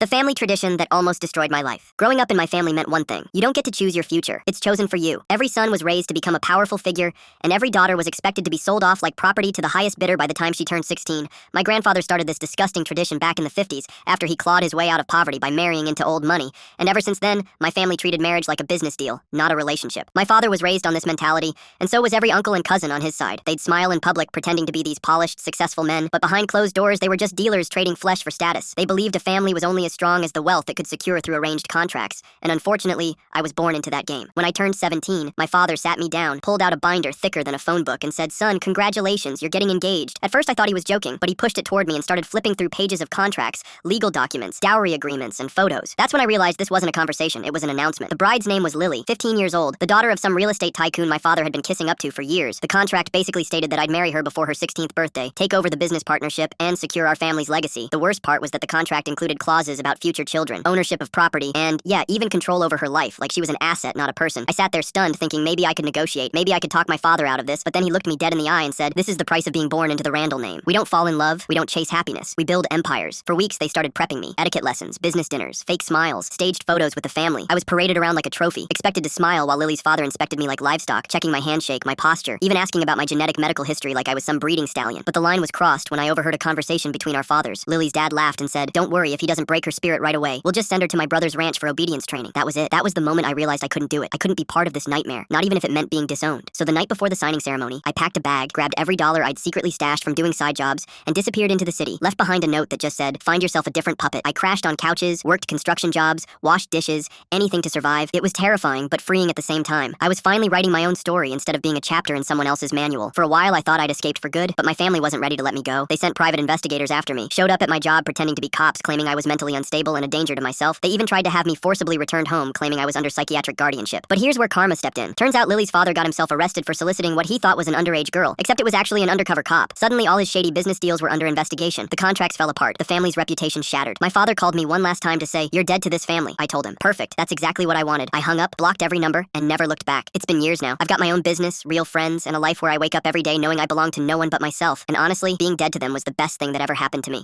The family tradition that almost destroyed my life. Growing up in my family meant one thing. You don't get to choose your future. It's chosen for you. Every son was raised to become a powerful figure, and every daughter was expected to be sold off like property to the highest bidder by the time she turned 16. My grandfather started this disgusting tradition back in the 50s after he clawed his way out of poverty by marrying into old money, and ever since then, my family treated marriage like a business deal, not a relationship. My father was raised on this mentality, and so was every uncle and cousin on his side. They'd smile in public pretending to be these polished, successful men, but behind closed doors they were just dealers trading flesh for status. They believed a family was only as strong as the wealth it could secure through arranged contracts, and unfortunately, I was born into that game. When I turned 17, my father sat me down, pulled out a binder thicker than a phone book, and said, "Son, congratulations, you're getting engaged." At first I thought he was joking, but he pushed it toward me and started flipping through pages of contracts, legal documents, dowry agreements, and photos. That's when I realized this wasn't a conversation, it was an announcement. The bride's name was Lily, 15 years old, the daughter of some real estate tycoon my father had been kissing up to for years. The contract basically stated that I'd marry her before her 16th birthday, take over the business partnership, and secure our family's legacy. The worst part was that the contract included clauses about future children, ownership of property, and, yeah, even control over her life, like she was an asset, not a person. I sat there stunned, thinking maybe I could negotiate, maybe I could talk my father out of this, but then he looked me dead in the eye and said, "This is the price of being born into the Randall name. We don't fall in love, we don't chase happiness, we build empires." For weeks, they started prepping me. Etiquette lessons, business dinners, fake smiles, staged photos with the family. I was paraded around like a trophy, expected to smile while Lily's father inspected me like livestock, checking my handshake, my posture, even asking about my genetic medical history like I was some breeding stallion. But the line was crossed when I overheard a conversation between our fathers. Lily's dad laughed and said, "Don't worry if he doesn't break her spirit right away. We'll just send her to my brother's ranch for obedience training." That was it. That was the moment I realized I couldn't do it. I couldn't be part of this nightmare, not even if it meant being disowned. So the night before the signing ceremony, I packed a bag, grabbed every dollar I'd secretly stashed from doing side jobs, and disappeared into the city, left behind a note that just said, "Find yourself a different puppet." I crashed on couches, worked construction jobs, washed dishes, anything to survive. It was terrifying, but freeing at the same time. I was finally writing my own story instead of being a chapter in someone else's manual. For a while, I thought I'd escaped for good, but my family wasn't ready to let me go. They sent private investigators after me, showed up at my job pretending to be cops, claiming I was mentally unstable and a danger to myself. They even tried to have me forcibly returned home, claiming I was under psychiatric guardianship. But here's where karma stepped in. Turns out Lily's father got himself arrested for soliciting what he thought was an underage girl, except it was actually an undercover cop. Suddenly, all his shady business deals were under investigation. The contracts fell apart. The family's reputation shattered. My father called me one last time to say, "You're dead to this family." I told him, "Perfect. That's exactly what I wanted." I hung up, blocked every number, and never looked back. It's been years now. I've got my own business, real friends, and a life where I wake up every day knowing I belong to no one but myself. And honestly, being dead to them was the best thing that ever happened to me.